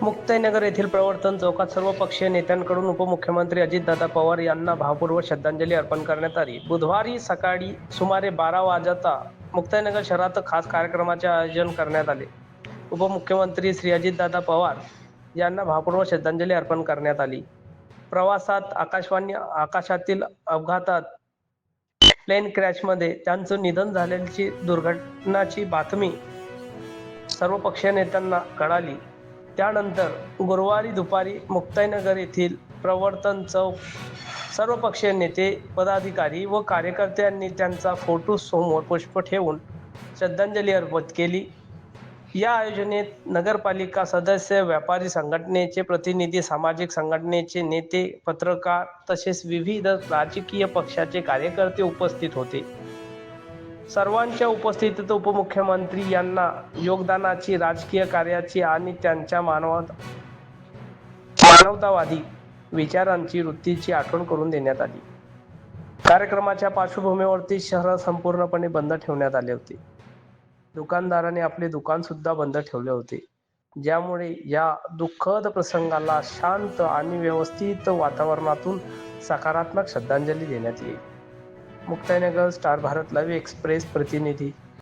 मुक्ताईनगर येथील प्रवर्तन चौकात सर्वपक्षीय नेत्यांकडून उपमुख्यमंत्री अजितदादा पवार यांना भावपूर्वक श्रद्धांजली अर्पण करण्यात आली। बुधवारी सकाळी सुमारे 12 वाजता मुक्ताईनगर शहरात खास कार्यक्रमाचे आयोजन करण्यात आले। उपमुख्यमंत्री श्री अजितदादा पवार यांना भावपूर्वक श्रद्धांजली अर्पण करण्यात आली। प्रवासात आकाशातील अपघातात प्लेन क्रॅशमध्ये त्यांचं निधन झाल्याची दुर्घटनाची बातमी सर्वपक्षीय नेत्यांना कळाली। त्यानंतर गुरुवारी दुपारी मुक्ताईनगर येथील प्रवर्तन चौक सर्वपक्षीय नेते, पदाधिकारी व कार्यकर्त्यांनी त्यांचा फोटो समोर पुष्प ठेवून श्रद्धांजली अर्पण केली। या आयोजनेत नगरपालिका सदस्य, व्यापारी संघटनेचे प्रतिनिधी, सामाजिक संघटनेचे नेते, पत्रकार तसेच विविध राजकीय पक्षाचे कार्यकर्ते उपस्थित होते। सर्वांच्या उपस्थितीत उपमुख्यमंत्री यांना योगदानाची, राजकीय कार्याची आणि त्यांच्या मानवतावादी विचारांची वृत्तीची आठवण करून देण्यात आली। कार्यक्रमाच्या पार्श्वभूमीवरती शहर संपूर्णपणे बंद ठेवण्यात आले होते। दुकानदारांनी आपले दुकान सुद्धा बंद ठेवले होते, ज्यामुळे या दुःखद प्रसंगाला शांत आणि व्यवस्थित वातावरणातून सकारात्मक श्रद्धांजली देण्यात येईल। Muktainagar star Bharat live express प्रतिनिधी